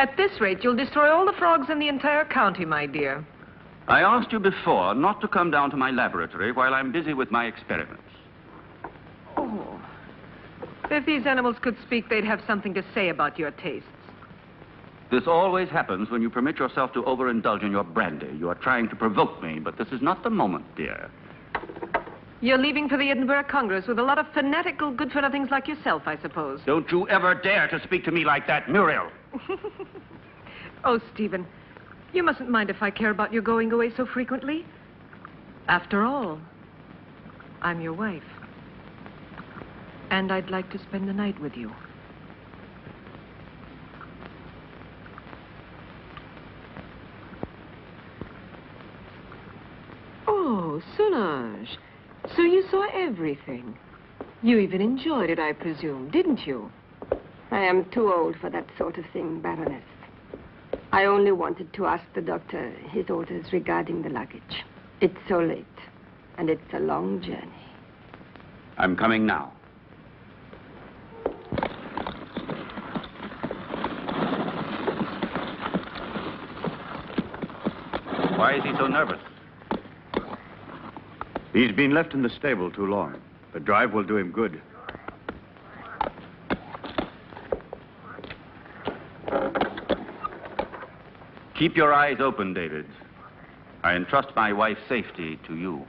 At this rate, you'll destroy all the frogs in the entire county, my dear. I asked you before not to come down to my laboratory while I'm busy with my experiments. Oh. If these animals could speak, they'd have something to say about your tastes. This always happens when you permit yourself to overindulge in your brandy. You are trying to provoke me, but this is not the moment, dear. You're leaving for the Edinburgh Congress with a lot of fanatical good-for-nothings like yourself, I suppose. Don't you ever dare to speak to me like that, Muriel. Oh, Stephen, you mustn't mind if I care about your going away so frequently. After all, I'm your wife. And I'd like to spend the night with you. Oh, Solange. So you saw everything. You even enjoyed it, I presume, didn't you? I am too old for that sort of thing, Baroness. I only wanted to ask the doctor his orders regarding the luggage. It's so late, and it's a long journey. I'm coming now. Why is he so nervous? He's been left in the stable too long. The drive will do him good. Keep your eyes open, David. I entrust my wife's safety to you.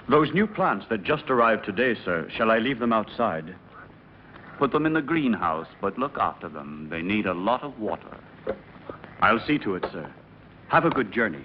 Those new plants that just arrived today, sir, shall I leave them outside? Put them in the greenhouse, but look after them. They need a lot of water. I'll see to it, sir. Have a good journey.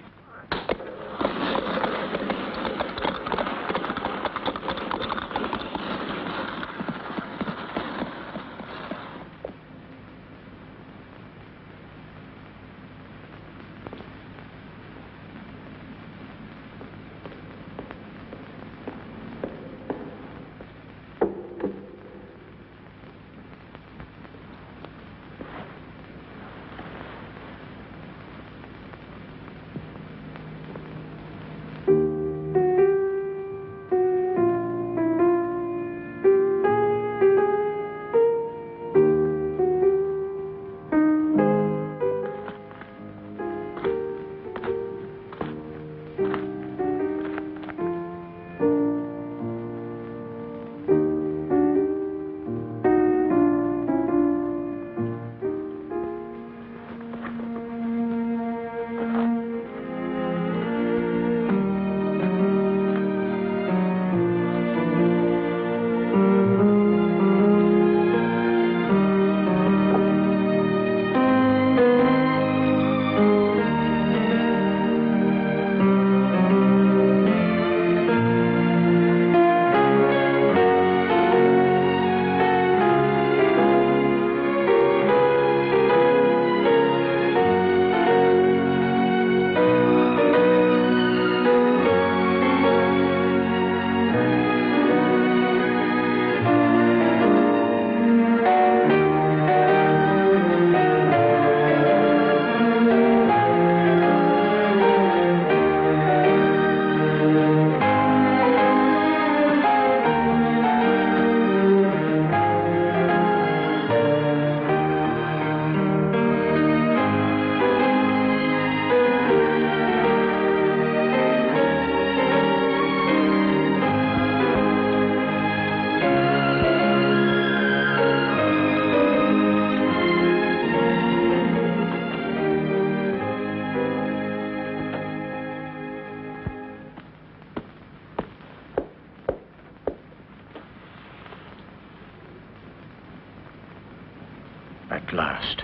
At last.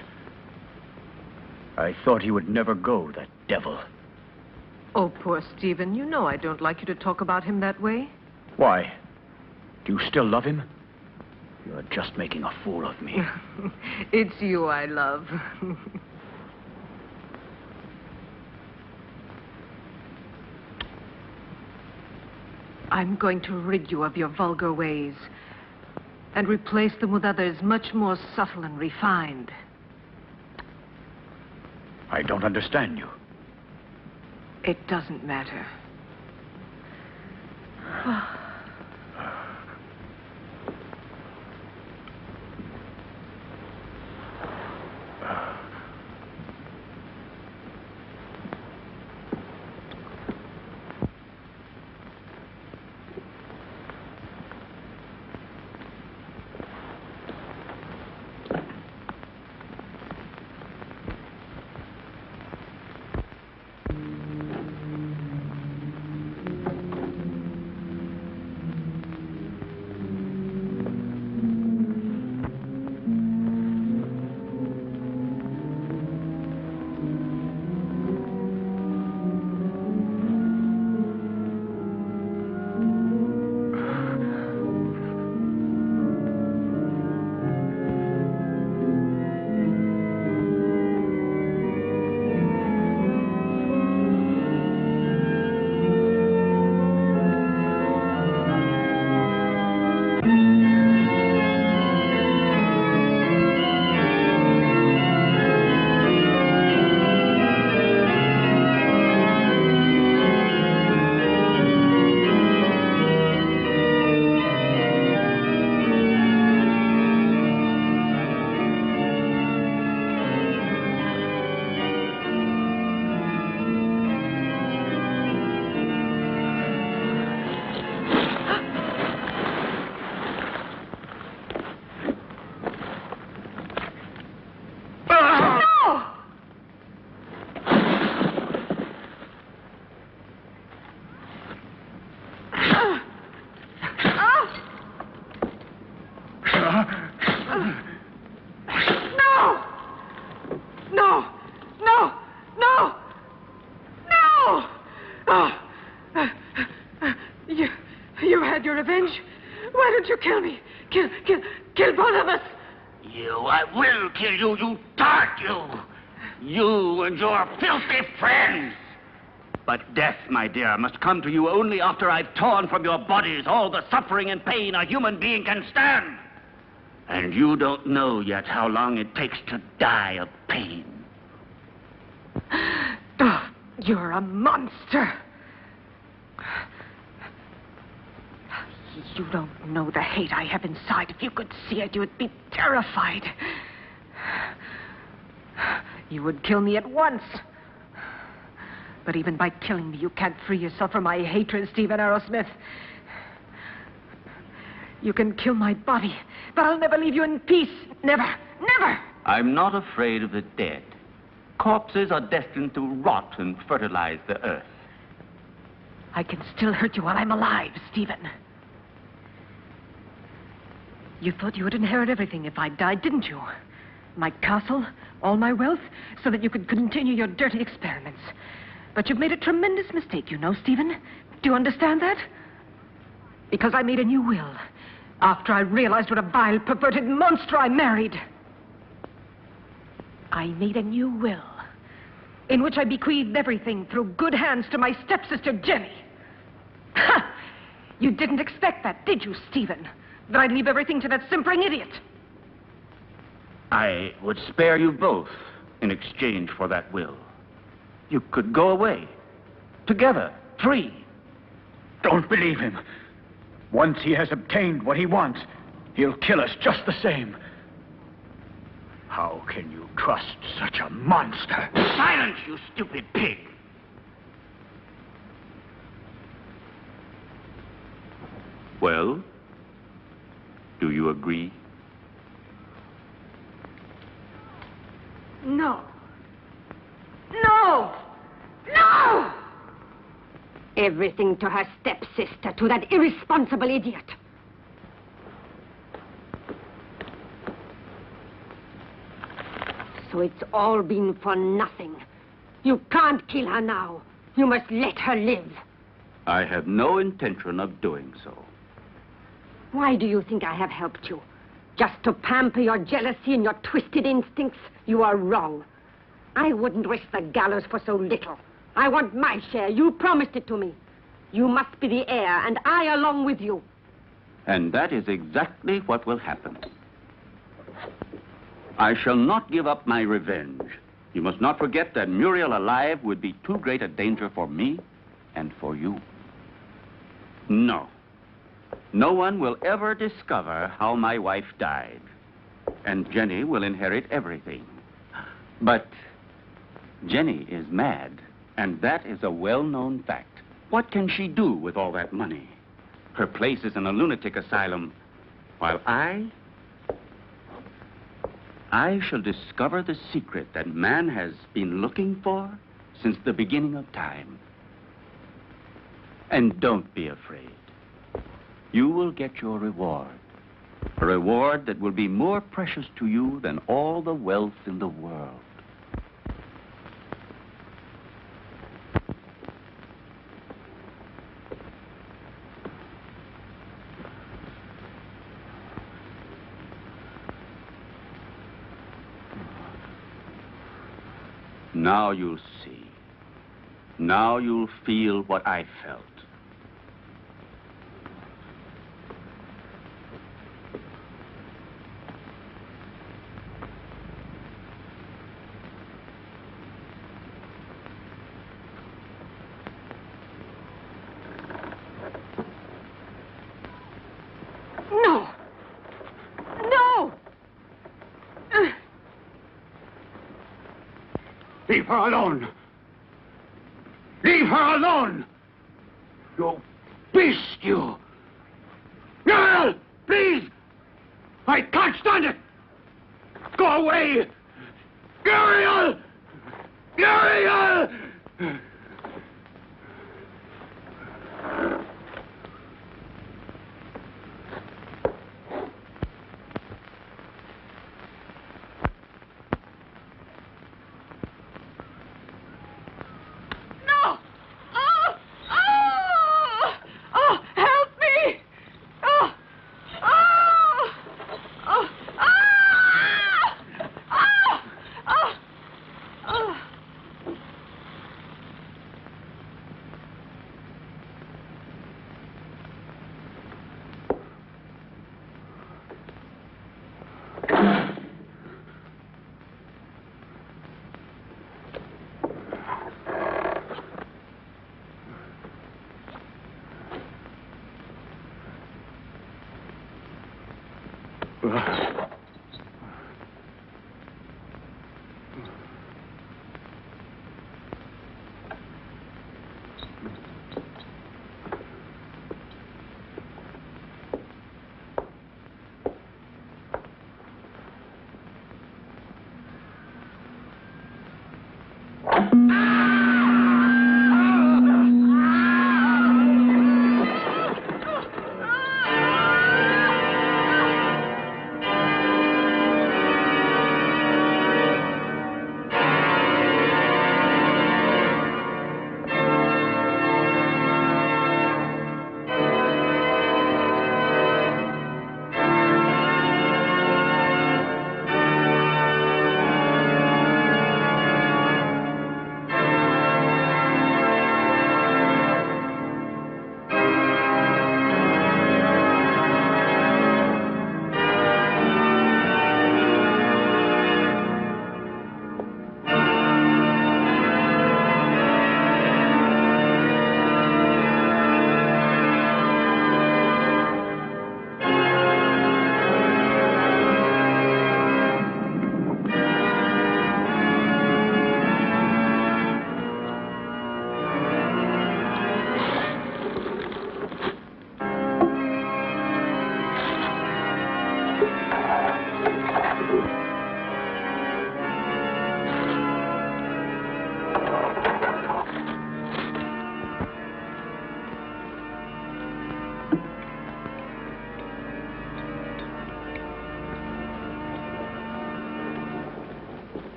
I thought he would never go, that devil. Oh, poor Stephen. You know I don't like you to talk about him that way. Why? Do you still love him? You're just making a fool of me. It's you I love. I'm going to rid you of your vulgar ways and replace them with others much more subtle and refined. I don't understand you. It doesn't matter. You had your revenge? Why don't you kill me? Kill both of us. I will kill you, you tart, you. You and your filthy friends. But death, my dear, must come to you only after I've torn from your bodies all the suffering and pain a human being can stand. And you don't know yet how long it takes to die of pain. Oh, you're a monster. You don't know the hate I have inside. If you could see it, you would be terrified. You would kill me at once. But even by killing me, you can't free yourself from my hatred, Stephen Arrowsmith. You can kill my body, but I'll never leave you in peace. Never, never. I'm not afraid of the dead. Corpses are destined to rot and fertilize the earth. I can still hurt you while I'm alive, Stephen. You thought you would inherit everything if I died, didn't you? My castle, all my wealth, so that you could continue your dirty experiments. But you've made a tremendous mistake, you know, Stephen. Do you understand that? Because I made a new will after I realized what a vile, perverted monster I married. I made a new will in which I bequeathed everything through good hands to my stepsister, Jenny. Ha! You didn't expect that, did you, Stephen? That I'd leave everything to that simpering idiot. I would spare you both in exchange for that will. You could go away, together, free. Don't believe him. Once he has obtained what he wants, he'll kill us just the same. How can you trust such a monster? Silence, you stupid pig! Well, do you agree? No. No! No! Everything to her stepsister, to that irresponsible idiot. So it's all been for nothing. You can't kill her now. You must let her live. I have no intention of doing so. Why do you think I have helped you? Just to pamper your jealousy and your twisted instincts? You are wrong. I wouldn't risk the gallows for so little. I want my share. You promised it to me. You must be the heir, and I along with you. And that is exactly what will happen. I shall not give up my revenge. You must not forget that Muriel alive would be too great a danger for me and for you. No. No one will ever discover how my wife died. And Jenny will inherit everything. But Jenny is mad, and that is a well-known fact. What can she do with all that money? Her place is in a lunatic asylum, while I shall discover the secret that man has been looking for since the beginning of time. And don't be afraid. You will get your reward. A reward that will be more precious to you than all the wealth in the world. Now you'll see. Now you'll feel what I felt. No! No! Leave her alone! Leave her alone! You beast, you! Muriel! Please! I can't stand it! Go away! Muriel! Muriel! No! Oh! Oh!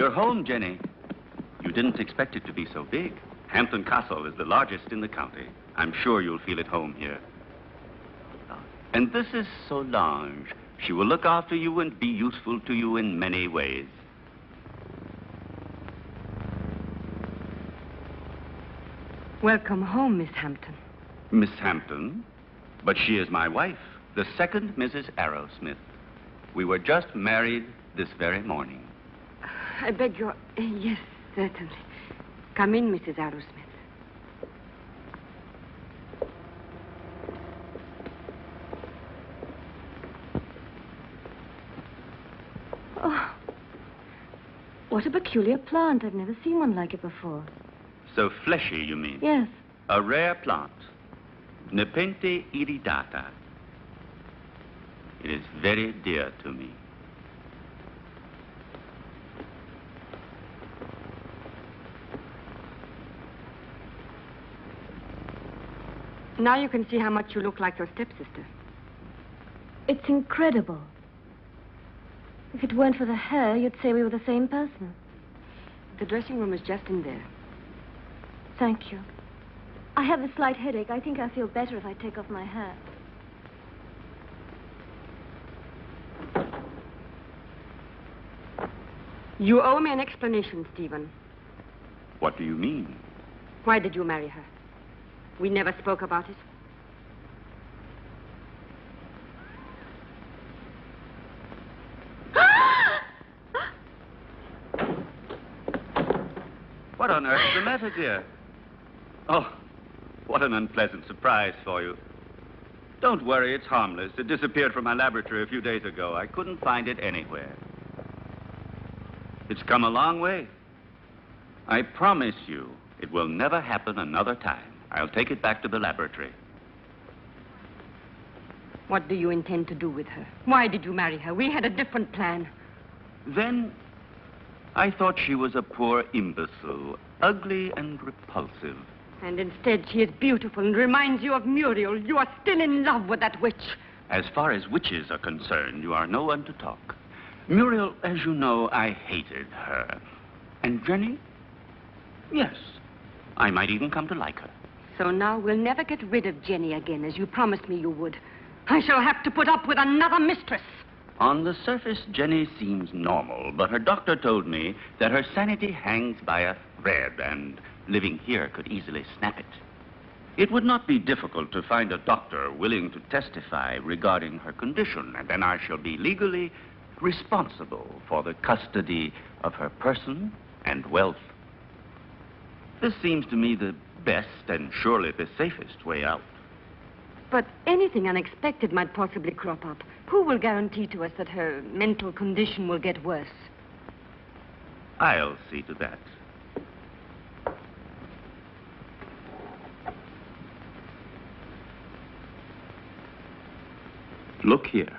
You're home, Jenny. You didn't expect it to be so big. Hampton Castle is the largest in the county. I'm sure you'll feel at home here. And this is Solange. She will look after you and be useful to you in many ways. Welcome home, Miss Hampton. Miss Hampton? But she is my wife, the second Mrs. Arrowsmith. We were just married this very morning. I beg your... Yes, certainly. Come in, Mrs. Arrowsmith. Oh, what a peculiar plant. I've never seen one like it before. So fleshy, you mean? Yes. A rare plant. Nepenthe iridata. It is very dear to me. Now you can see how much you look like your stepsister. It's incredible. If it weren't for the hair, you'd say we were the same person. The dressing room is just in there. Thank you. I have a slight headache. I think I'll feel better if I take off my hat. You owe me an explanation, Stephen. What do you mean? Why did you marry her? We never spoke about it. What on earth is the matter, dear? Oh, what an unpleasant surprise for you. Don't worry, it's harmless. It disappeared from my laboratory a few days ago. I couldn't find it anywhere. It's come a long way. I promise you, it will never happen another time. I'll take it back to the laboratory. What do you intend to do with her? Why did you marry her? We had a different plan. Then, I thought she was a poor imbecile, ugly and repulsive. And instead, she is beautiful and reminds you of Muriel. You are still in love with that witch. As far as witches are concerned, you are no one to talk. Muriel, as you know, I hated her. And Jenny? Yes, I might even come to like her. So now we'll never get rid of Jenny again, as you promised me you would. I shall have to put up with another mistress. On the surface, Jenny seems normal, but her doctor told me that her sanity hangs by a thread, and living here could easily snap it. It would not be difficult to find a doctor willing to testify regarding her condition, and then I shall be legally responsible for the custody of her person and wealth. This seems to me the best and surely the safest way out. But anything unexpected might possibly crop up. Who will guarantee to us that her mental condition will get worse? I'll see to that. Look here.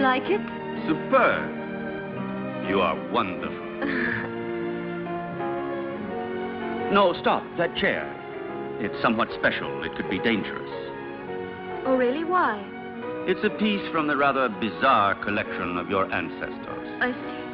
Like it? Superb. You are wonderful. No, stop. That chair. It's somewhat special. It could be dangerous. Oh, really? Why? It's a piece from the rather bizarre collection of your ancestors. I see.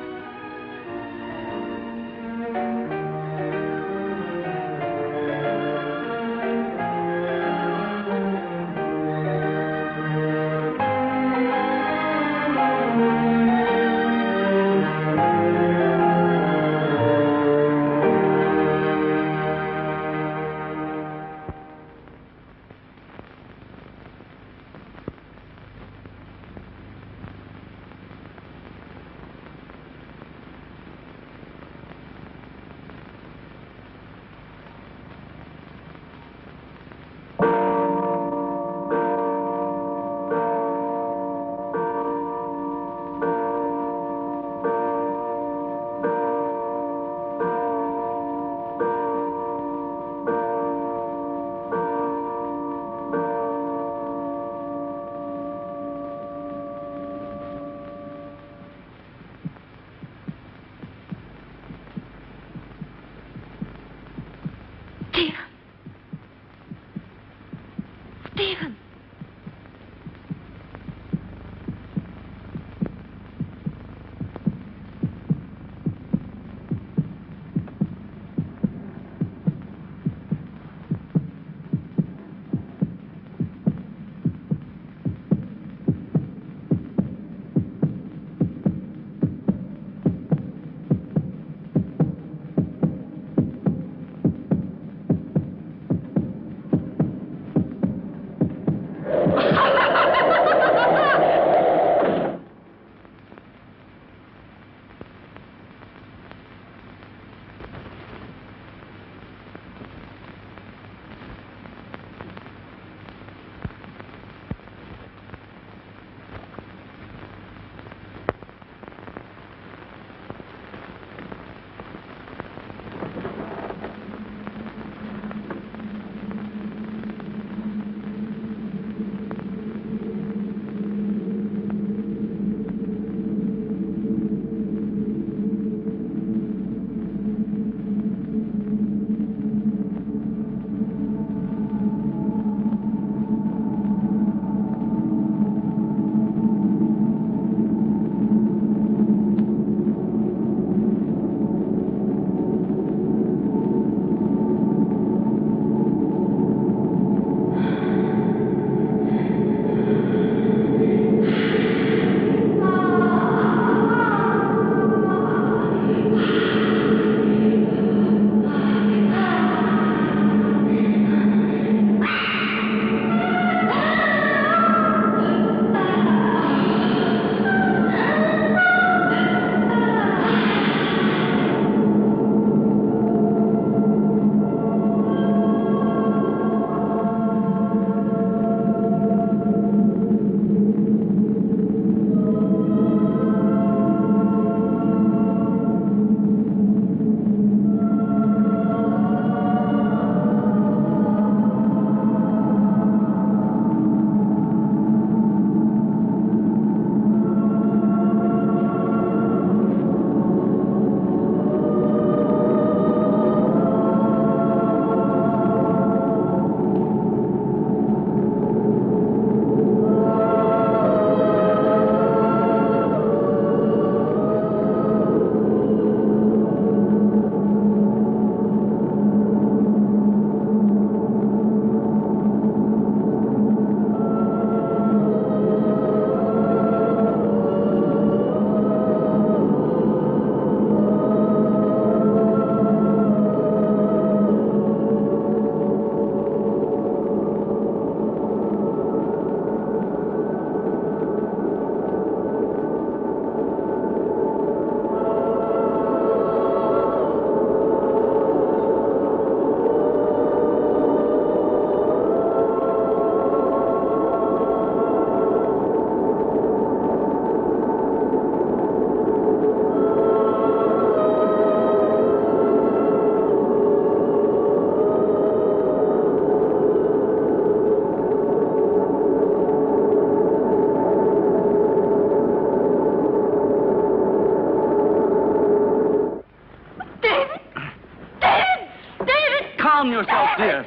yourself, dear.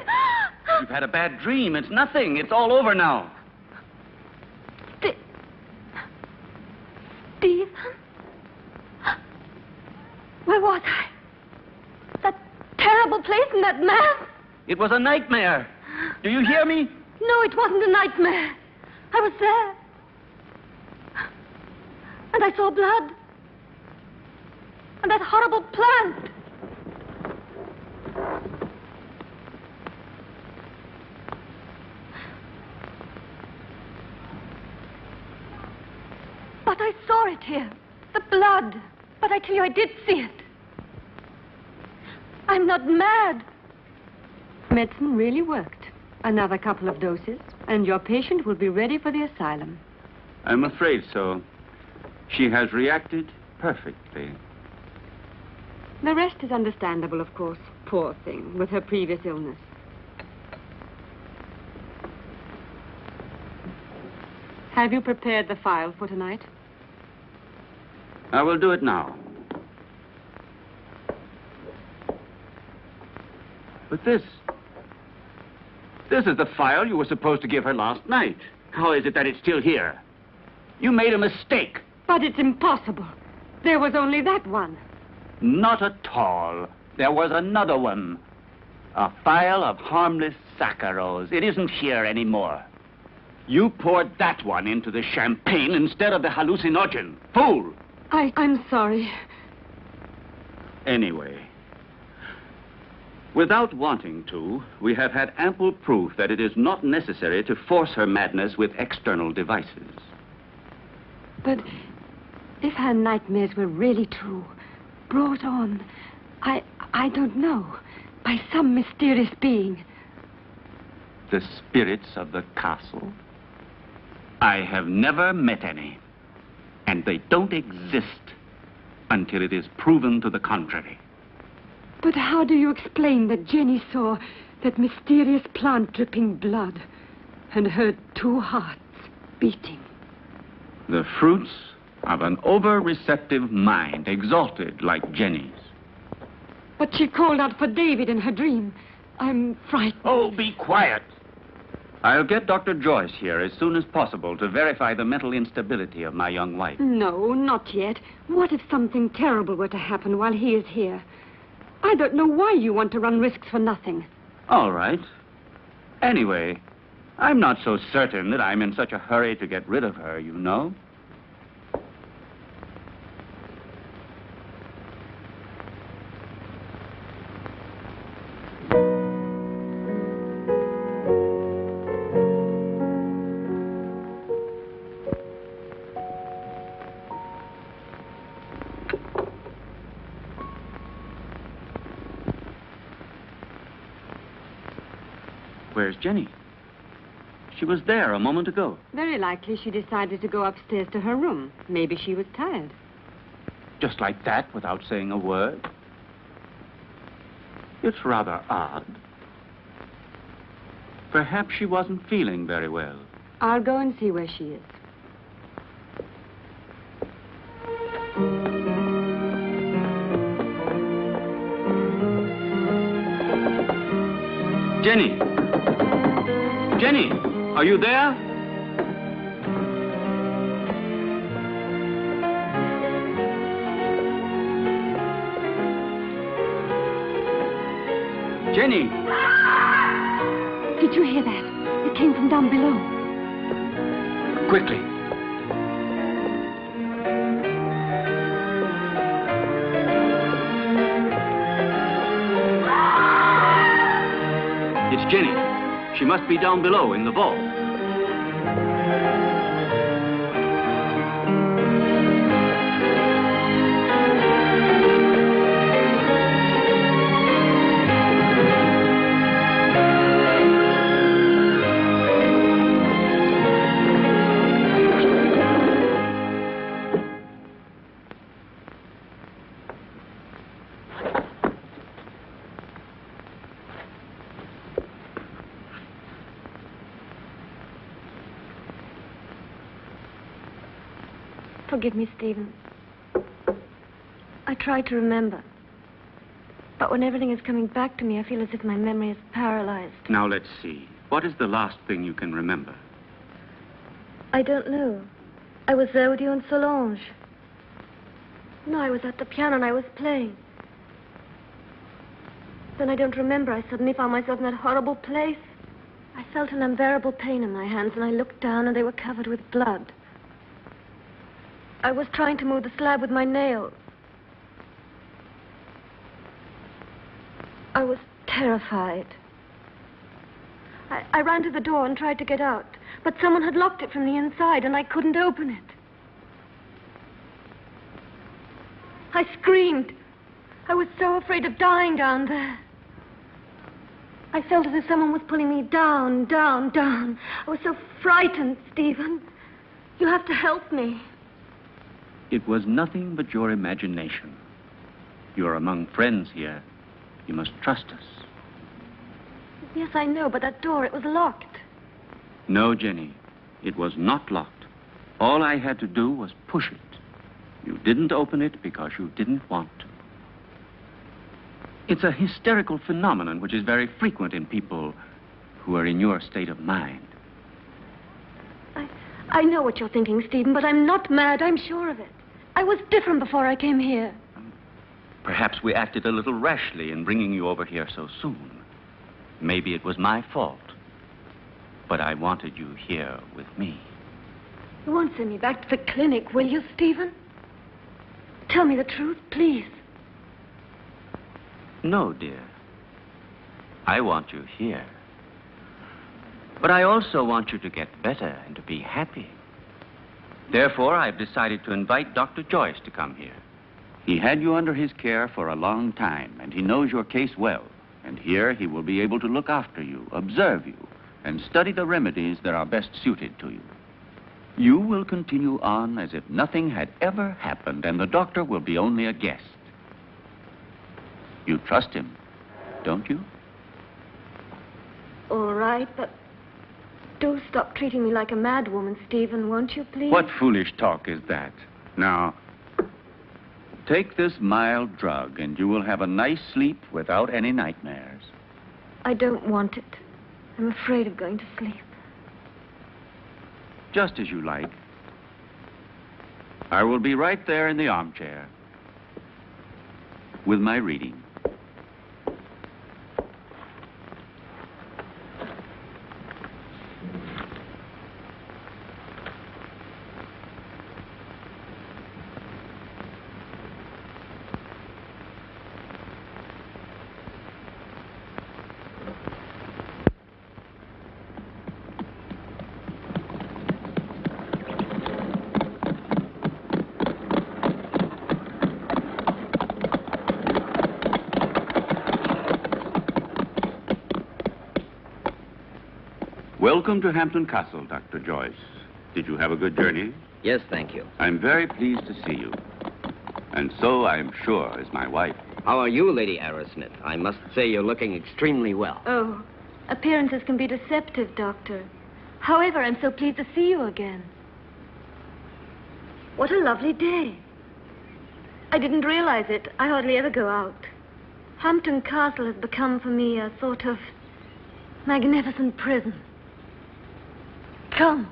You've had a bad dream. It's nothing. It's all over now. Steve? Where was I? That terrible place and that man? It was a nightmare. Do you hear me? No, it wasn't a nightmare. I was there. And I saw blood. And that horrible plant. But I saw it here. The blood. But I tell you, I did see it. I'm not mad. Medicine really worked. Another couple of doses, and your patient will be ready for the asylum. I'm afraid so. She has reacted perfectly. The rest is understandable, of course. Poor thing, with her previous illness. Have you prepared the file for tonight? I will do it now. But this is the file you were supposed to give her last night. How is it that it's still here? You made a mistake. But it's impossible. There was only that one. Not at all. There was another one. A file of harmless saccharos. It isn't here anymore. You poured that one into the champagne instead of the hallucinogen. Fool! I'm sorry. Anyway, without wanting to, we have had ample proof that it is not necessary to force her madness with external devices. But if her nightmares were really true, brought on, I don't know, by some mysterious being. The spirits of the castle? I have never met any. And they don't exist until it is proven to the contrary. But how do you explain that Jenny saw that mysterious plant dripping blood and heard two hearts beating? The fruits of an over-receptive mind, exalted like Jenny's. But she called out for David in her dream. I'm frightened. Oh, be quiet. I'll get Dr. Joyce here as soon as possible to verify the mental instability of my young wife. No, not yet. What if something terrible were to happen while he is here? I don't know why you want to run risks for nothing. All right. Anyway, I'm not so certain that I'm in such a hurry to get rid of her, you know. Where's Jenny? She was there a moment ago. Very likely she decided to go upstairs to her room. Maybe she was tired. Just like that, without saying a word? It's rather odd. Perhaps she wasn't feeling very well. I'll go and see where she is. Jenny! Jenny, are you there? Jenny! Did you hear that? It came from down below. Quickly. It's Jenny. She must be down below in the vault. Forgive me, Stephen. I tried to remember. But when everything is coming back to me, I feel as if my memory is paralyzed. Now, let's see. What is the last thing you can remember? I don't know. I was there with you and Solange. No, I was at the piano and I was playing. Then I don't remember. I suddenly found myself in that horrible place. I felt an unbearable pain in my hands, and I looked down, and they were covered with blood. I was trying to move the slab with my nails. I was terrified. I ran to the door and tried to get out, but someone had locked it from the inside, and I couldn't open it. I screamed. I was so afraid of dying down there. I felt as if someone was pulling me down, down, down. I was so frightened, Stephen. You have to help me. It was nothing but your imagination. You're among friends here. You must trust us. Yes, I know, but that door, it was locked. No, Jenny. It was not locked. All I had to do was push it. You didn't open it because you didn't want to. It's a hysterical phenomenon which is very frequent in people who are in your state of mind. I know what you're thinking, Stephen, but I'm not mad. I'm sure of it. I was different before I came here. Perhaps we acted a little rashly in bringing you over here so soon. Maybe it was my fault. But I wanted you here with me. You won't send me back to the clinic, will you, Stephen? Tell me the truth, please. No, dear. I want you here. But I also want you to get better and to be happy. Therefore, I've decided to invite Dr. Joyce to come here. He had you under his care for a long time, and he knows your case well. And here he will be able to look after you, observe you, and study the remedies that are best suited to you. You will continue on as if nothing had ever happened, and the doctor will be only a guest. You trust him, don't you? All right, but do stop treating me like a mad woman, Stephen, won't you, please? What foolish talk is that? Now, take this mild drug, and you will have a nice sleep without any nightmares. I don't want it. I'm afraid of going to sleep. Just as you like. I will be right there in the armchair with my reading. Welcome to Hampton Castle, Dr. Joyce. Did you have a good journey? Yes, thank you. I'm very pleased to see you. And so, I'm sure, is my wife. How are you, Lady Arrowsmith? I must say you're looking extremely well. Oh, appearances can be deceptive, Doctor. However, I'm so pleased to see you again. What a lovely day. I didn't realize it. I hardly ever go out. Hampton Castle has become for me a sort of magnificent prison. Come.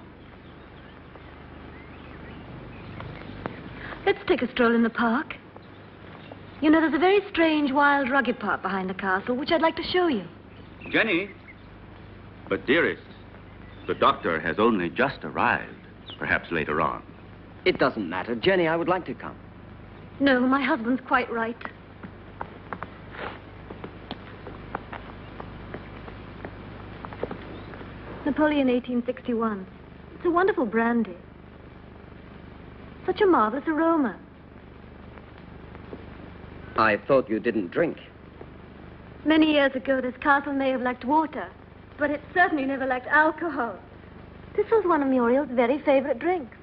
Let's take a stroll in the park. You know, there's a very strange, wild, rugged part behind the castle, which I'd like to show you. Jenny. But, dearest, the doctor has only just arrived. Perhaps later on. It doesn't matter. Jenny, I would like to come. No, my husband's quite right. Napoleon 1861. It's a wonderful brandy. Such a marvelous aroma. I thought you didn't drink. Many years ago, this castle may have lacked water, but it certainly never lacked alcohol. This was one of Muriel's very favorite drinks.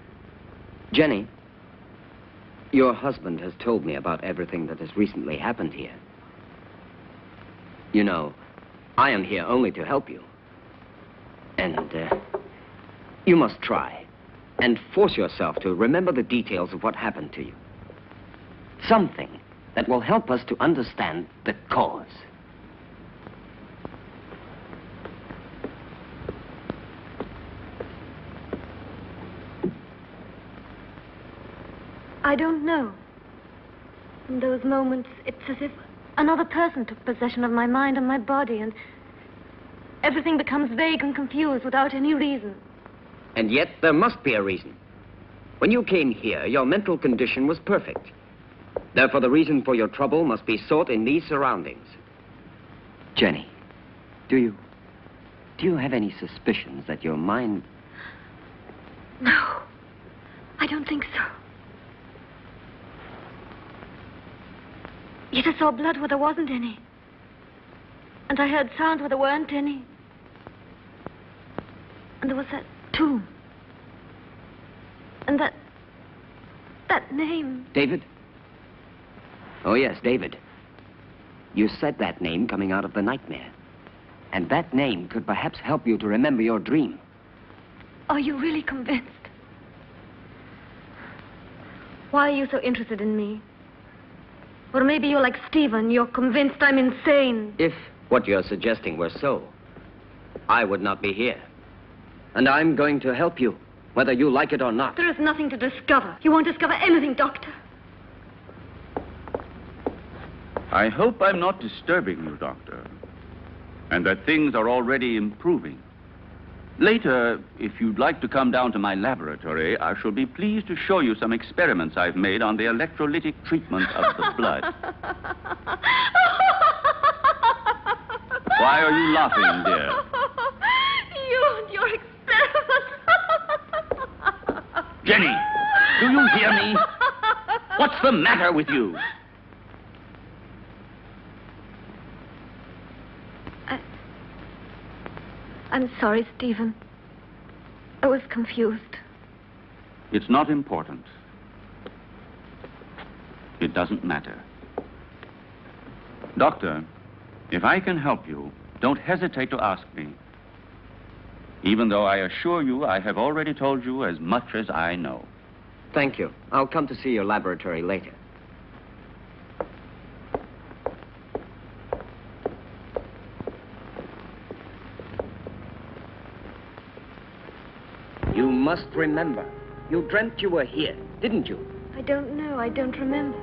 Jenny, your husband has told me about everything that has recently happened here. You know, I am here only to help you. And, you must try and force yourself to remember the details of what happened to you. Something that will help us to understand the cause. I don't know. In those moments, it's as if another person took possession of my mind and my body, and everything becomes vague and confused without any reason. And yet, there must be a reason. When you came here, your mental condition was perfect. Therefore, the reason for your trouble must be sought in these surroundings. Jenny, do you have any suspicions that your mind... No, I don't think so. Yet I saw blood where there wasn't any. And I heard sounds where there weren't any. And there was that tomb. And that name. David? Oh, yes, David. You said that name coming out of the nightmare. And that name could perhaps help you to remember your dream. Are you really convinced? Why are you so interested in me? Or maybe you're like Stephen, you're convinced I'm insane. If what you're suggesting were so, I would not be here. And I'm going to help you, whether you like it or not. There is nothing to discover. You won't discover anything, Doctor. I hope I'm not disturbing you, Doctor, and that things are already improving. Later, if you'd like to come down to my laboratory, I shall be pleased to show you some experiments I've made on the electrolytic treatment of the blood. Why are you laughing, dear? You and your experiments. Jenny, do you hear me? What's the matter with you? I'm sorry, Stephen. I was confused. It's not important. It doesn't matter. Doctor, if I can help you, don't hesitate to ask me. Even though I assure you I have already told you as much as I know. Thank you. I'll come to see your laboratory later. You must remember. You dreamt you were here, didn't you? I don't know. I don't remember.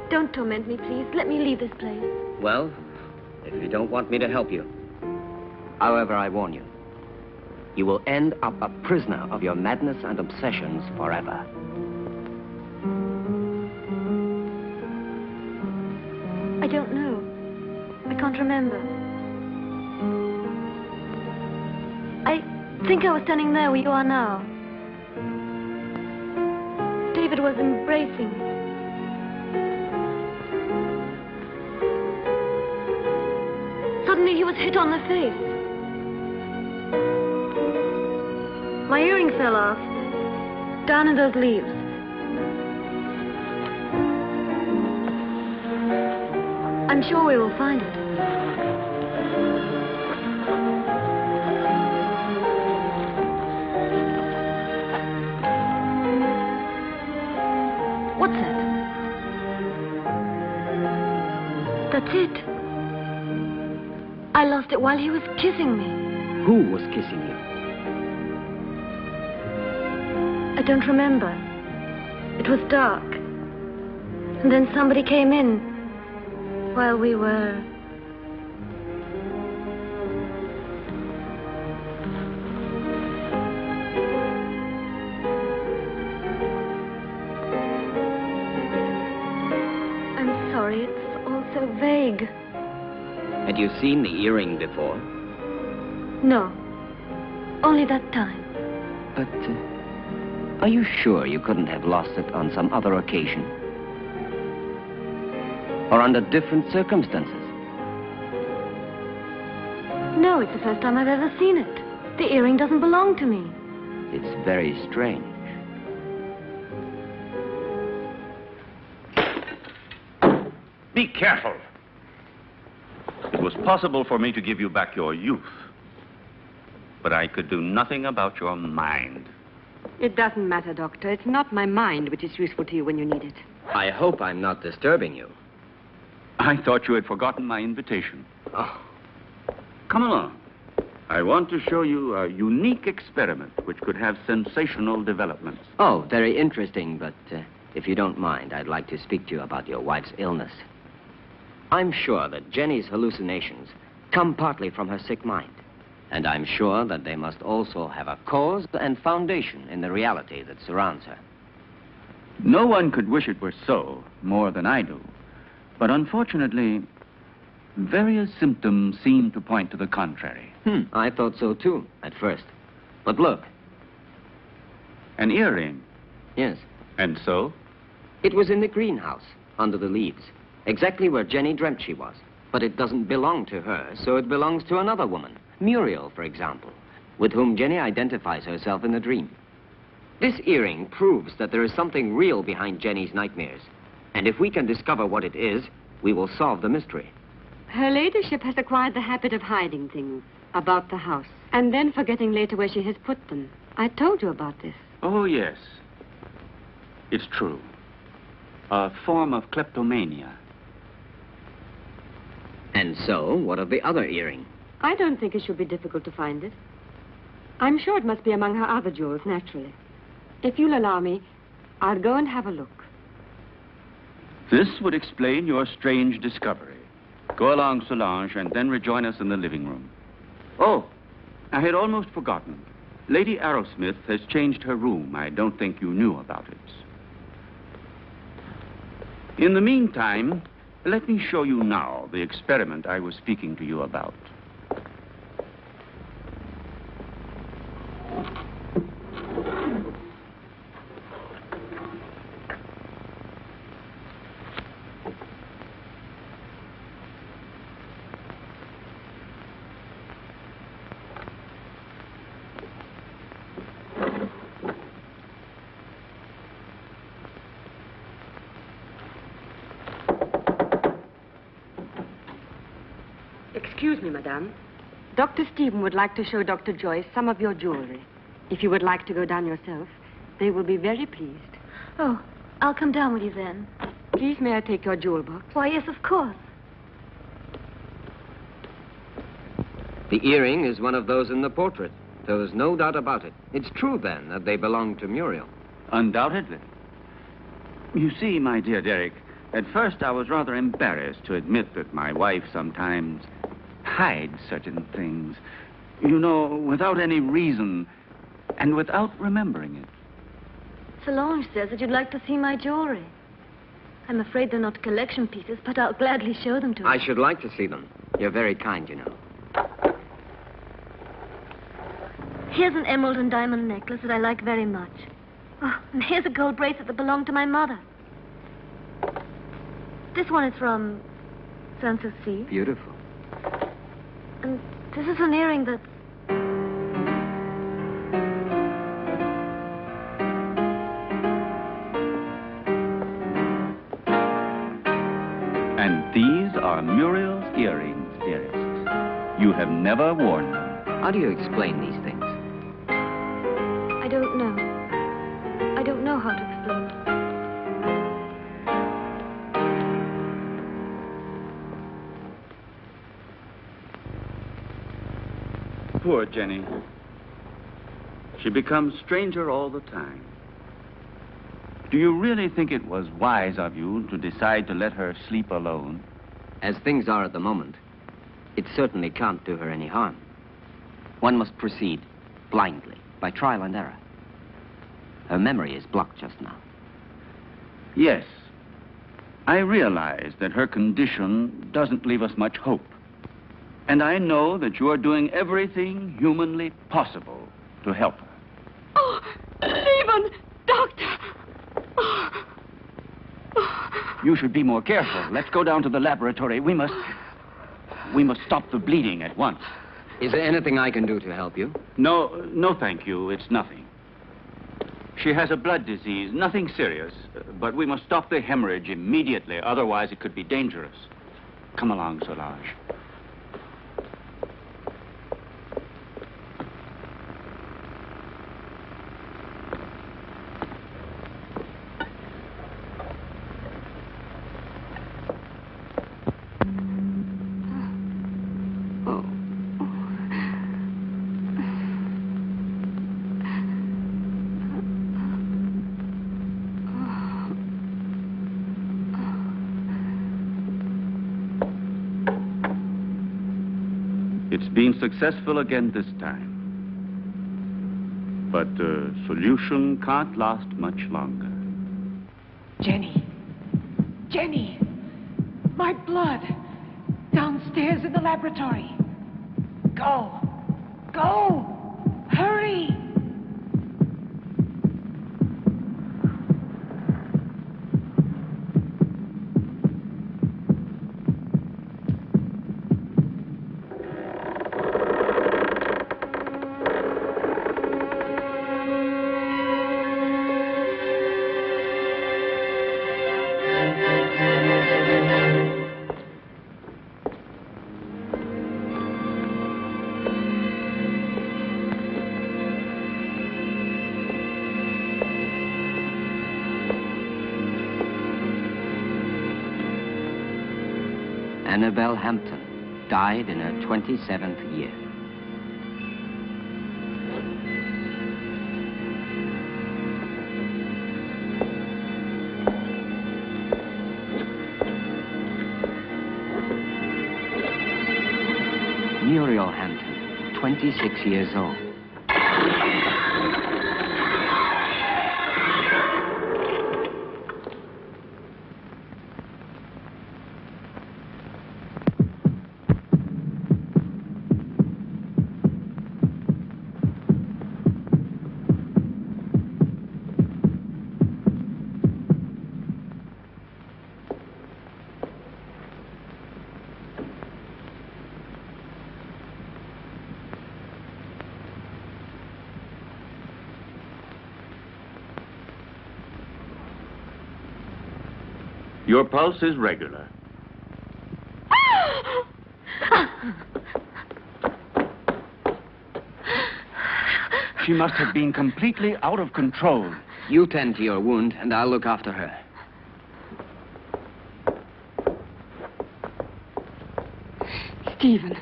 Don't torment me, please. Let me leave this place. Well, if you don't want me to help you. However, I warn you. You will end up a prisoner of your madness and obsessions forever. I don't know. I can't remember. I think I was standing there where you are now. David was embracing me. Suddenly he was hit on the face. My earring fell off, down in those leaves. I'm sure we will find it. What's that? That's it. I lost it while he was kissing me. Who was kissing you? I don't remember. It was dark. And then somebody came in while we were... I'm sorry, it's all so vague. Had you seen the earring before? No, only that time. But, are you sure you couldn't have lost it on some other occasion? Or under different circumstances? No, it's the first time I've ever seen it. The earring doesn't belong to me. It's very strange. Be careful. It was possible for me to give you back your youth, but I could do nothing about your mind. It doesn't matter, Doctor. It's not my mind which is useful to you when you need it. I hope I'm not disturbing you. I thought you had forgotten my invitation. Oh, Come along. I want to show you a unique experiment which could have sensational developments. oh, very interesting, but if you don't mind, I'd like to speak to you about your wife's illness. I'm sure that Jenny's hallucinations come partly from her sick mind. And I'm sure that they must also have a cause and foundation in the reality that surrounds her. No one could wish it were so more than I do. But unfortunately, various symptoms seem to point to the contrary. I thought so too, at first. But look. An earring. Yes. And so? It was in the greenhouse, under the leaves. Exactly where Jenny dreamt she was. But it doesn't belong to her, so it belongs to another woman. Muriel, for example, with whom Jenny identifies herself in the dream. This earring proves that there is something real behind Jenny's nightmares. And if we can discover what it is, we will solve the mystery. Her ladyship has acquired the habit of hiding things about the house and then forgetting later where she has put them. I told you about this. Oh, yes. It's true. A form of kleptomania. And so, what of the other earring? I don't think it should be difficult to find it. I'm sure it must be among her other jewels, naturally. If you'll allow me, I'll go and have a look. This would explain your strange discovery. Go along, Solange, and then rejoin us in the living room. Oh, I had almost forgotten. Lady Arrowsmith has changed her room. I don't think you knew about it. In the meantime, let me show you now the experiment I was speaking to you about. Excuse me, madame. Dr. Stephen would like to show Dr. Joyce some of your jewelry. If you would like to go down yourself, they will be very pleased. Oh, I'll come down with you then. Please, may I take your jewel box? Why, yes, of course. The earring is one of those in the portrait. There's no doubt about it. It's true, then, that they belong to Muriel. Undoubtedly. You see, my dear Derek, at first I was rather embarrassed to admit that my wife sometimes hides certain things. You know, without any reason and without remembering it. Solange says that you'd like to see my jewelry. I'm afraid they're not collection pieces, but I'll gladly show them to you. I should like to see them. You're very kind, you know. Here's an emerald and diamond necklace that I like very much. Oh, and here's a gold bracelet that belonged to my mother. This one is from Sanssouci. Beautiful. And this is an earring that... And these are Muriel's earrings, dearest. You have never worn them. How do you explain these things? I don't know. I don't know how to explain. Poor Jenny. She becomes stranger all the time. Do you really think it was wise of you to decide to let her sleep alone? As things are at the moment, it certainly can't do her any harm. One must proceed blindly, by trial and error. Her memory is blocked just now. Yes. I realize that her condition doesn't leave us much hope. And I know that you are doing everything humanly possible to help her. Oh, Stephen! Doctor! Oh. You should be more careful. Let's go down to the laboratory. We must stop the bleeding at once. Is there anything I can do to help you? No, thank you. It's nothing. She has a blood disease, nothing serious. But we must stop the hemorrhage immediately. Otherwise, it could be dangerous. Come along, Solange. It's been successful again this time. But the solution can't last much longer. Jenny. Jenny! My blood! Downstairs in the laboratory. Go! Go! Hurry! Annabelle Hampton died in her 27th year. Muriel Hampton, 26 years old. Your pulse is regular. She must have been completely out of control. You tend to your wound, and I'll look after her. Stephen,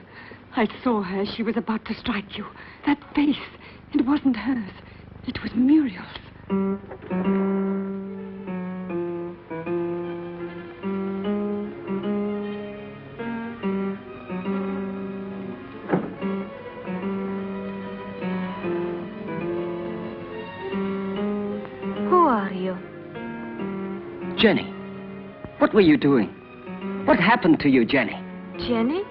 I saw her. She was about to strike you. That face, it wasn't hers. It was Muriel's. Jenny, what were you doing? What happened to you, Jenny? Jenny?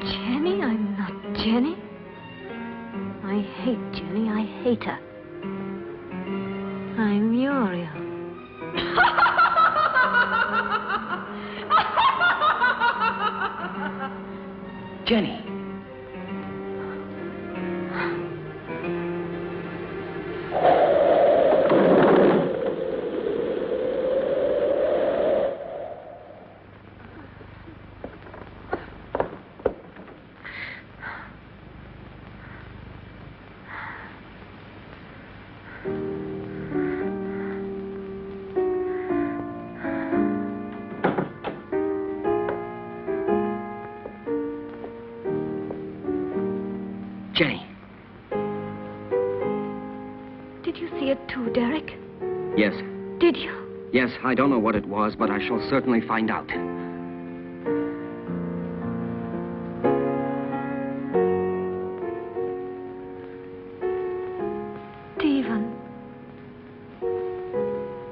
Jenny? I'm not Jenny. I hate Jenny. I hate her. I'm Muriel. Jenny. Jenny. Did you see it too, Derek? Yes. Did you? Yes, I don't know what it was, but I shall certainly find out. Stephen.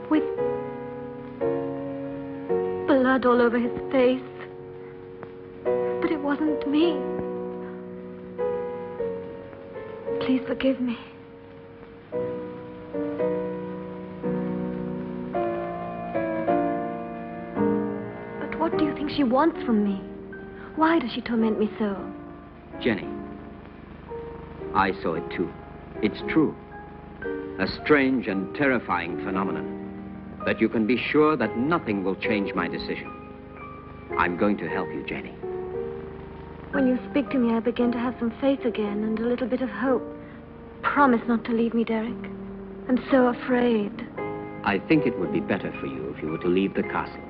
With blood all over his face. But it wasn't me. Please forgive me. But what do you think she wants from me? Why does she torment me so? Jenny, I saw it too. It's true. A strange and terrifying phenomenon. But you can be sure that nothing will change my decision. I'm going to help you, Jenny. When you speak to me, I begin to have some faith again and a little bit of hope. Promise not to leave me, Derek. I'm so afraid. I think it would be better for you if you were to leave the castle.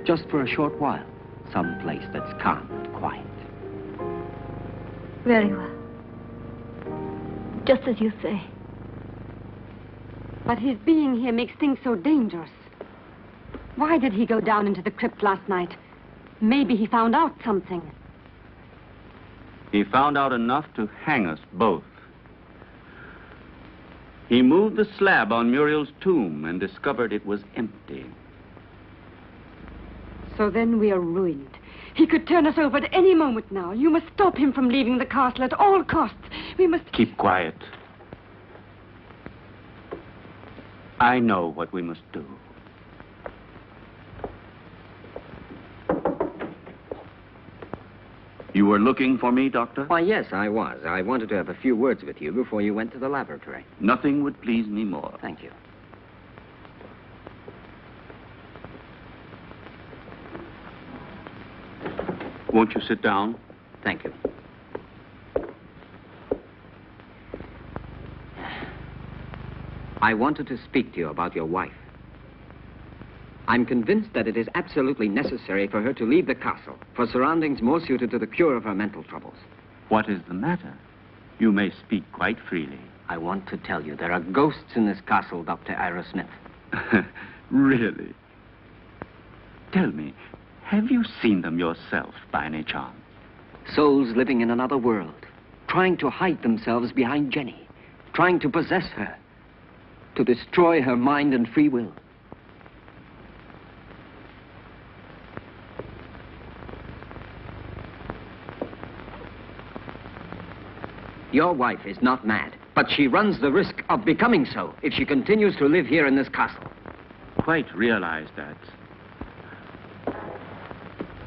Just for a short while. Some place that's calm and quiet. Very well. Just as you say. But his being here makes things so dangerous. Why did he go down into the crypt last night? Maybe he found out something. He found out enough to hang us both. He moved the slab on Muriel's tomb and discovered it was empty. So then we are ruined. He could turn us over at any moment now. You must stop him from leaving the castle at all costs. We must... Keep quiet. I know what we must do. You were looking for me, Doctor? Why, yes, I was. I wanted to have a few words with you before you went to the laboratory. Nothing would please me more. Thank you. Won't you sit down? Thank you. I wanted to speak to you about your wife. I'm convinced that it is absolutely necessary for her to leave the castle for surroundings more suited to the cure of her mental troubles. What is the matter? You may speak quite freely. I want to tell you there are ghosts in this castle, Dr. Arrowsmith. Really? Tell me, have you seen them yourself by any chance? Souls living in another world, trying to hide themselves behind Jenny, trying to possess her, to destroy her mind and free will. Your wife is not mad, but she runs the risk of becoming so if she continues to live here in this castle. Quite realize that.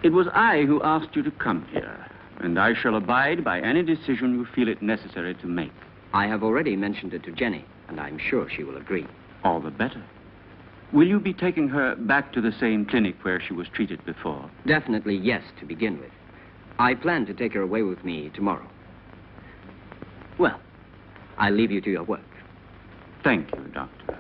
It was I who asked you to come here, and I shall abide by any decision you feel it necessary to make. I have already mentioned it to Jenny, and I'm sure she will agree. All the better. Will you be taking her back to the same clinic where she was treated before? Definitely yes, to begin with. I plan to take her away with me tomorrow. Well, I'll leave you to your work. Thank you, Doctor.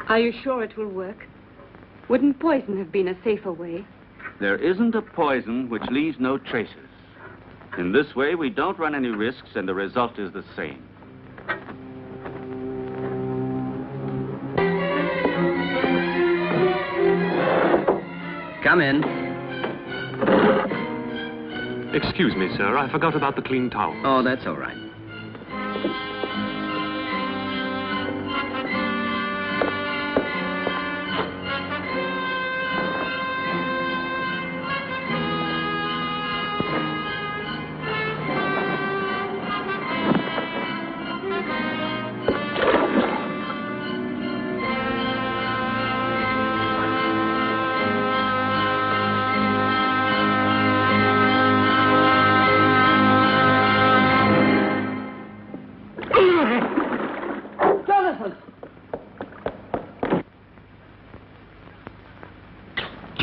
Are you sure it will work? Wouldn't poison have been a safer way? There isn't a poison which leaves no traces. In this way, we don't run any risks, and the result is the same. Come in. Excuse me, sir. I forgot about the clean towel. Oh, that's all right.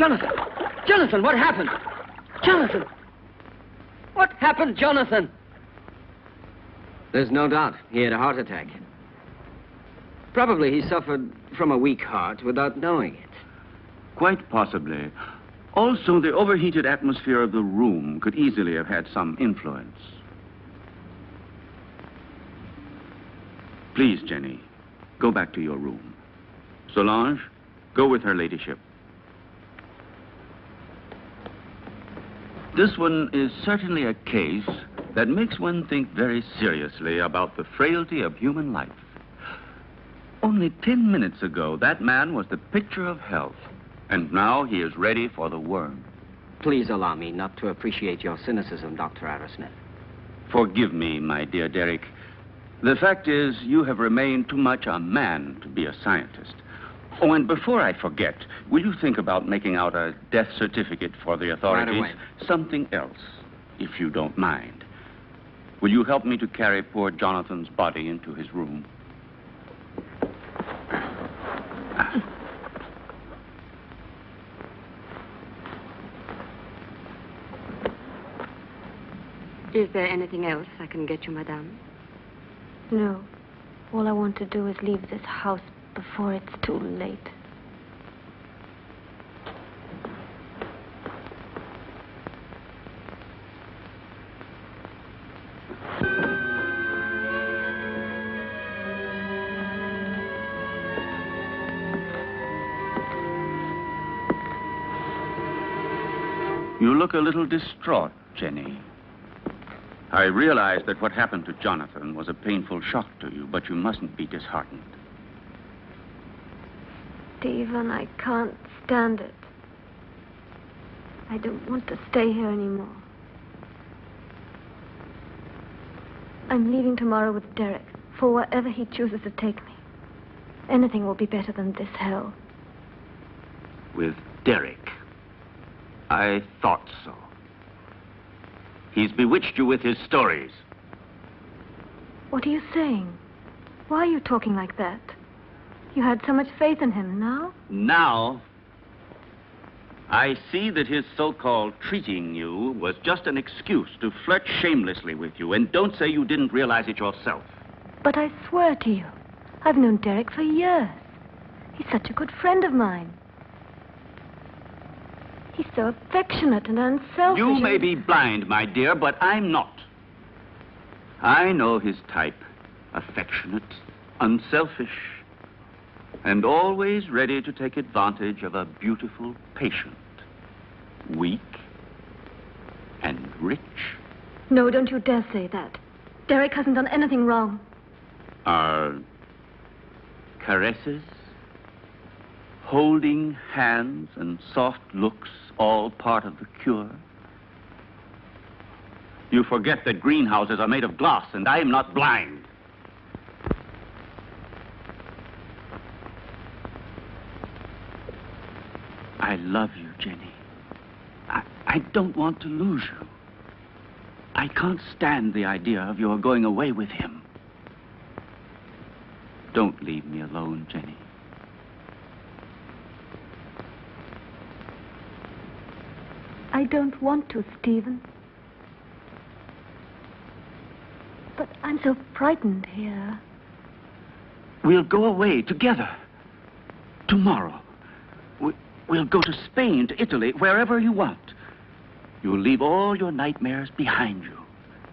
Jonathan! Jonathan, what happened? Jonathan! What happened, Jonathan? There's no doubt he had a heart attack. Probably he suffered from a weak heart without knowing it. Quite possibly. Also, the overheated atmosphere of the room could easily have had some influence. Please, Jenny, go back to your room. Solange, go with her ladyship. This one is certainly a case that makes one think very seriously about the frailty of human life. Only 10 minutes ago, that man was the picture of health, and now he is ready for the worm. Please allow me not to appreciate your cynicism, Dr. Arrowsmith. Forgive me, my dear Derek. The fact is, you have remained too much a man to be a scientist. Oh, and before I forget, will you think about making out a death certificate for the authorities? Right away. Something else, if you don't mind. Will you help me to carry poor Jonathan's body into his room? Is there anything else I can get you, madame? No. All I want to do is leave this house before it's too late. You look a little distraught, Jenny. I realize that what happened to Jonathan was a painful shock to you, but you mustn't be disheartened. Stephen, I can't stand it. I don't want to stay here anymore. I'm leaving tomorrow with Derek for wherever he chooses to take me. Anything will be better than this hell. With Derek? I thought so. He's bewitched you with his stories. What are you saying? Why are you talking like that? You had so much faith in him. Now? Now, I see that his so-called treating you was just an excuse to flirt shamelessly with you, and don't say you didn't realize it yourself. But I swear to you, I've known Derek for years. He's such a good friend of mine. He's so affectionate and unselfish. You may be blind, my dear, but I'm not. I know his type. Affectionate, unselfish, and always ready to take advantage of a beautiful patient. Weak and rich. No, don't you dare say that. Derek hasn't done anything wrong. Are caresses, holding hands, and soft looks all part of the cure? You forget that greenhouses are made of glass, and I am not blind. I love you, Jenny. I don't want to lose you. I can't stand the idea of your going away with him. Don't leave me alone, Jenny. I don't want to, Stephen. But I'm so frightened here. We'll go away together. Tomorrow. We'll go to Spain, to Italy, wherever you want. You'll leave all your nightmares behind you.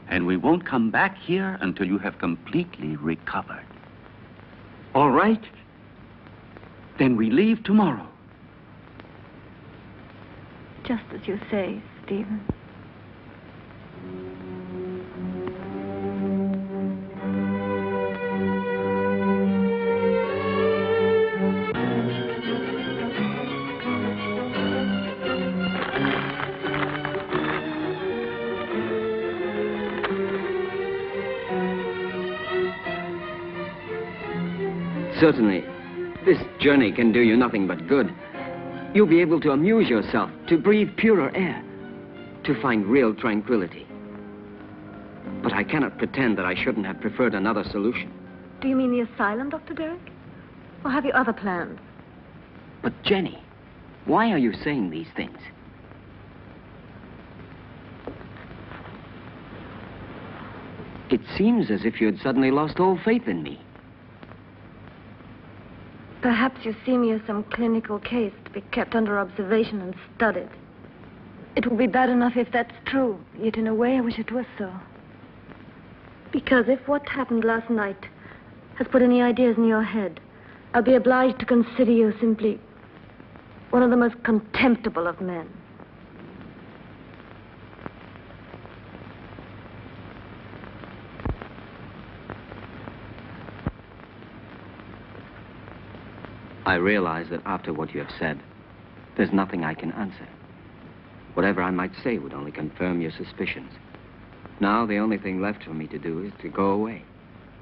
And we won't come back here until you have completely recovered. All right? Then we leave tomorrow. Just as you say, Stephen. Certainly, this journey can do you nothing but good. You'll be able to amuse yourself, to breathe purer air, to find real tranquility. But I cannot pretend that I shouldn't have preferred another solution. Do you mean the asylum, Dr. Derek? Or have you other plans? But Jenny, Why are you saying these things? It seems as if you had suddenly lost all faith in me. Perhaps you see me as some clinical case to be kept under observation and studied. It will be bad enough if that's true, yet in a way I wish it was so. Because if what happened last night has put any ideas in your head, I'll be obliged to consider you simply one of the most contemptible of men. I realize that after what you have said, there's nothing I can answer. Whatever I might say would only confirm your suspicions. Now, the only thing left for me to do is to go away.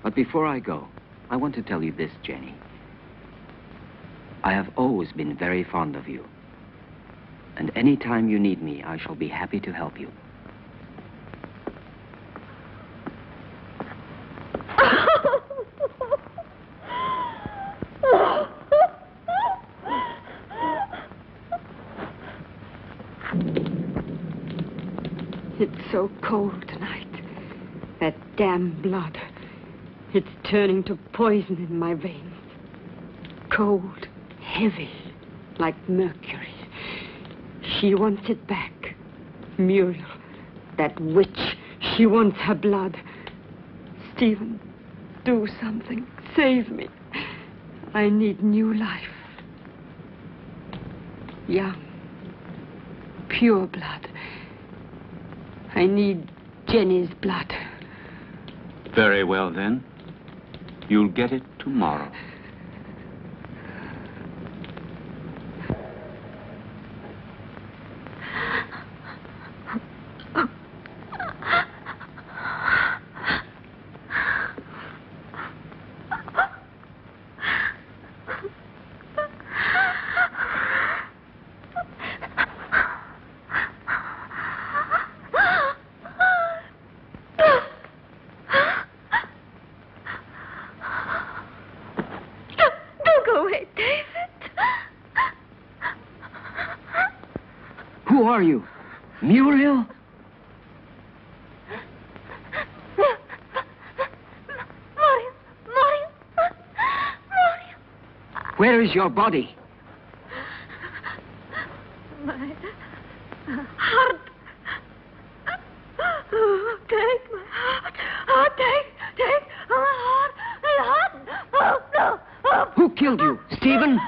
But before I go, I want to tell you this, Jenny. I have always been very fond of you. And any time you need me, I shall be happy to help you. It's so cold tonight. That damn blood. It's turning to poison in my veins. Cold, heavy, like mercury. She wants it back. Muriel, that witch, she wants her blood. Stephen, do something. Save me. I need new life. Young, pure blood. I need Jenny's blood. Very well, then. You'll get it tomorrow. Who are you? Muriel? Where is your body? My heart. Oh, take my heart. Oh, take my heart. My heart. Oh, no. Oh. Who killed you? Stephen?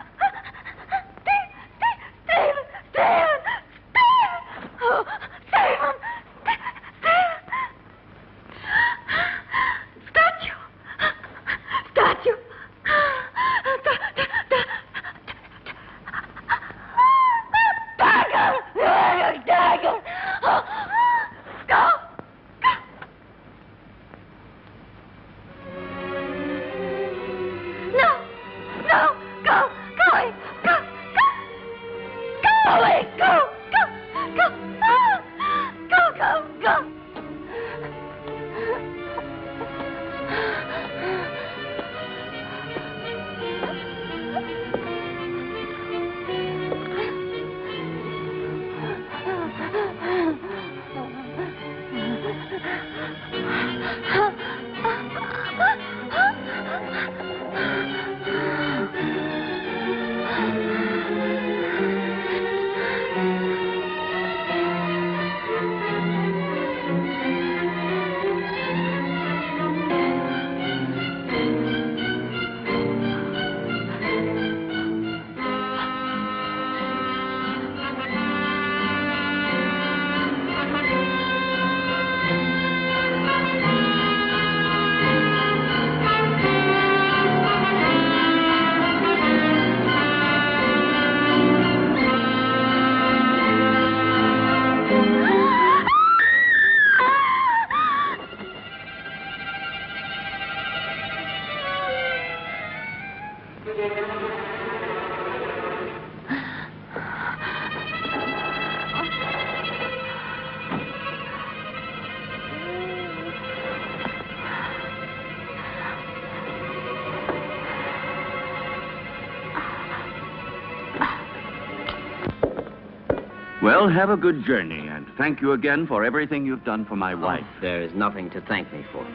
Well, have a good journey, and thank you again for everything you've done for my wife. There is nothing to thank me for.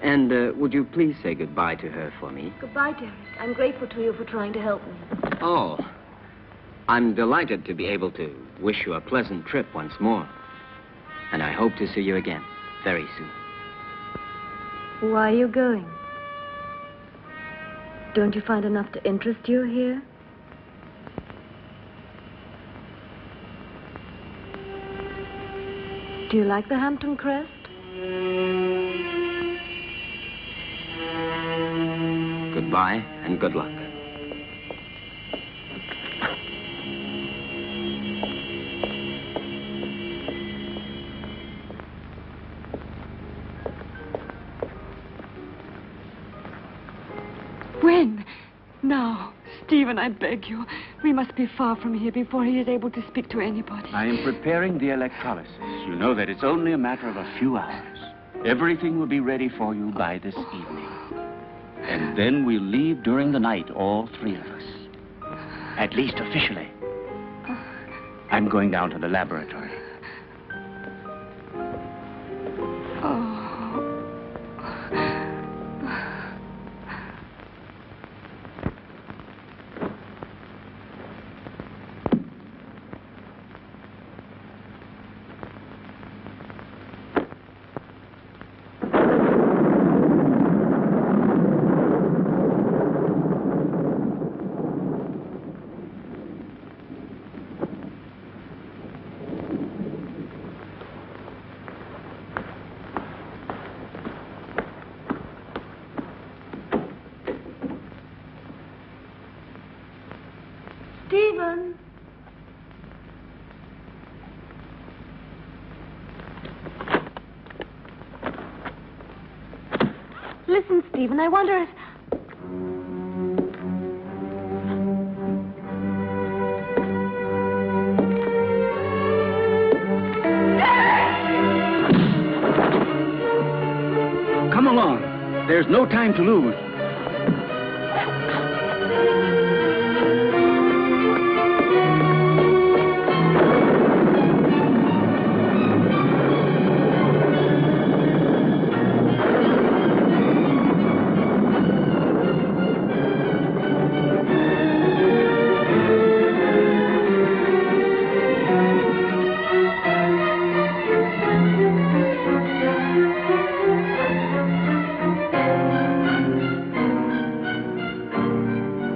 And would you please say goodbye to her for me? Goodbye, Derek. I'm grateful to you for trying to help me. Oh, I'm delighted to be able to wish you a pleasant trip once more. And I hope to see you again very soon. Why are you going? Don't you find enough to interest you here? Do you like the Hampton crest? Goodbye and good luck. When? Now. Stephen, I beg you. We must be far from here before he is able to speak to anybody. I am preparing the electrolysis. You know that it's only a matter of a few hours. Everything will be ready for you by this evening. And then we'll leave during the night, all three of us. At least officially. I'm going down to the laboratory. Stephen! Listen, Stephen, I wonder if... Come along. There's no time to lose.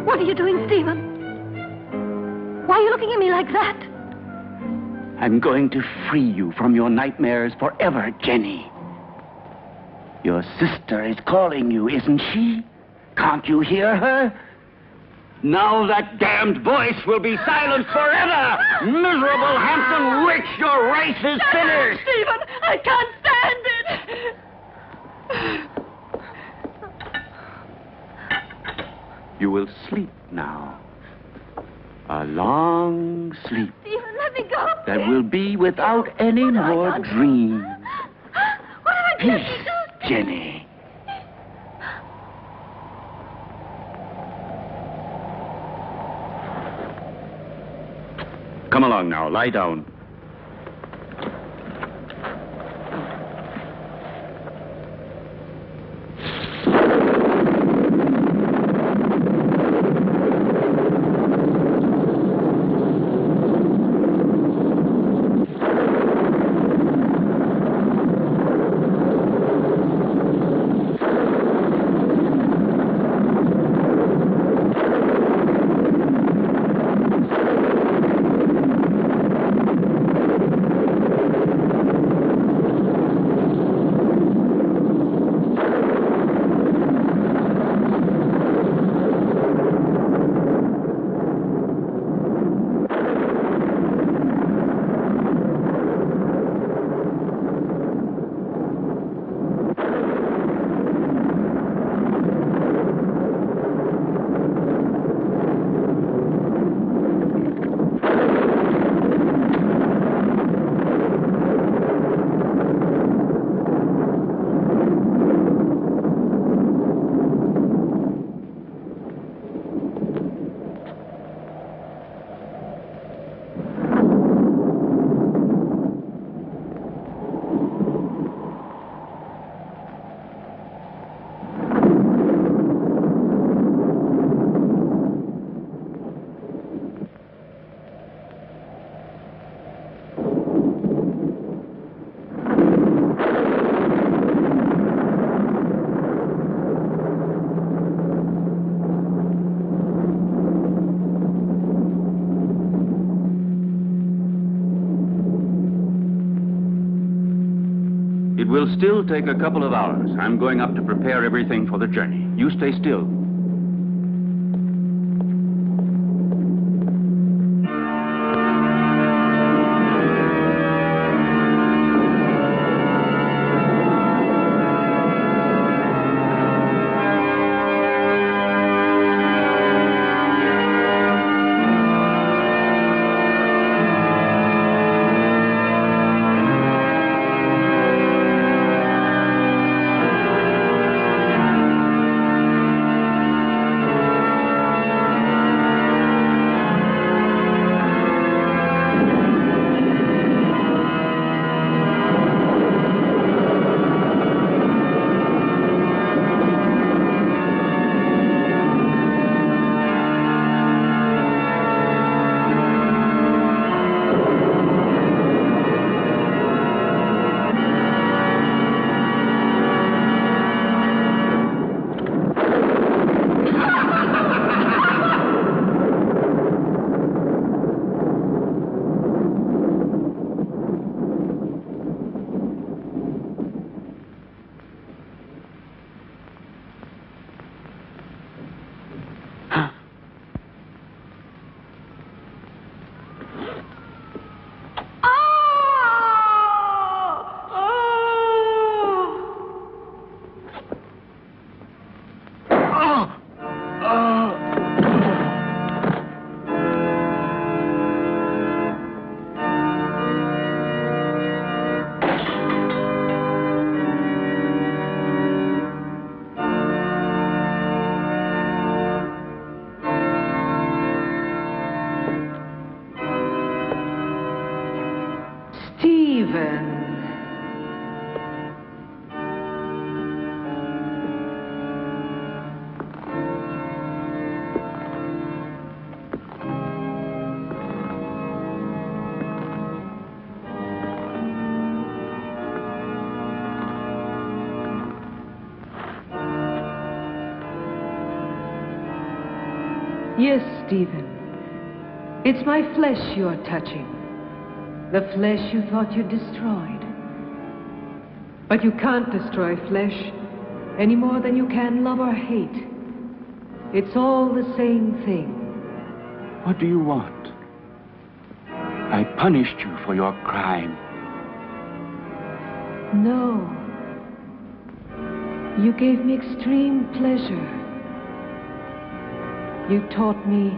What are you doing, Stephen? Why are you looking at me like that? I'm going to free you from your nightmares forever, Jenny. Your sister is calling you, isn't she? Can't you hear her? Now that damned voice will be silenced forever! Miserable Hampton witch, your race is finished! Stephen, I can't stand it! You will sleep now. A long sleep Stephen, let me go. that will be without any What have I more done? dreams. What have I done? Peace, Jenny. Come along now, lie down. will still take a couple of hours. I'm going up to prepare everything for the journey. You stay still. Yes, Stephen. It's my flesh you are touching. The flesh you thought you destroyed. But you can't destroy flesh any more than you can love or hate. It's all the same thing. What do you want? I punished you for your crime. No. You gave me extreme pleasure. You taught me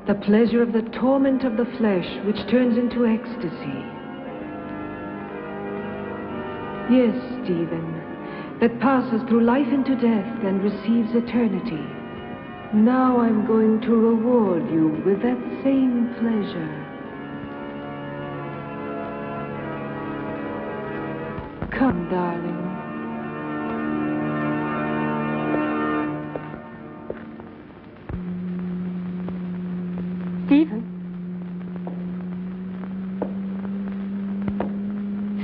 the pleasure of the torment of the flesh, which turns into ecstasy. Yes, Stephen, that passes through life into death and receives eternity. Now I'm going to reward you with that same pleasure. Come, darling. Stephen.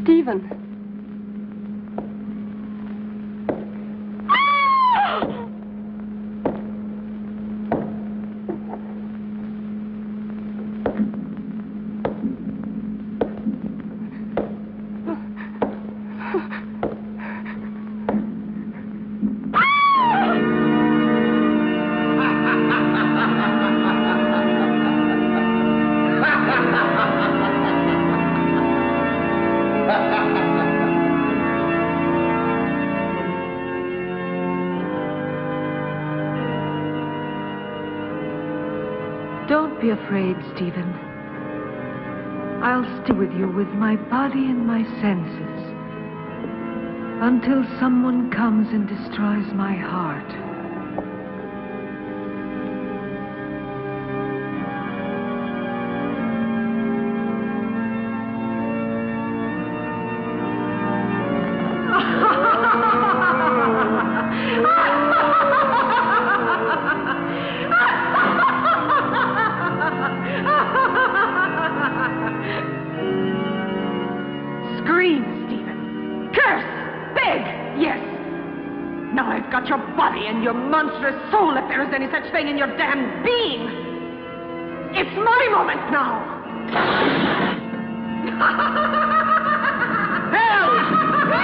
Stephen. Don't be afraid, Stephen. I'll stay with you with my body and my senses until someone comes and destroys my heart. And your monstrous soul, if there is any such thing in your damned being. It's my moment now. Hell!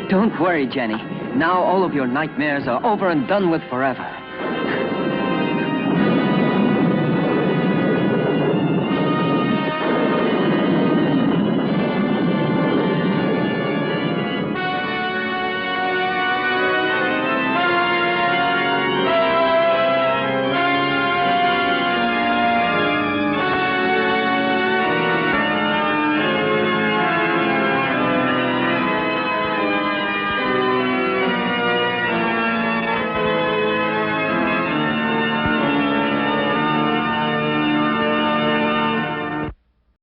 Don't worry, Jenny. Now all of your nightmares are over and done with forever.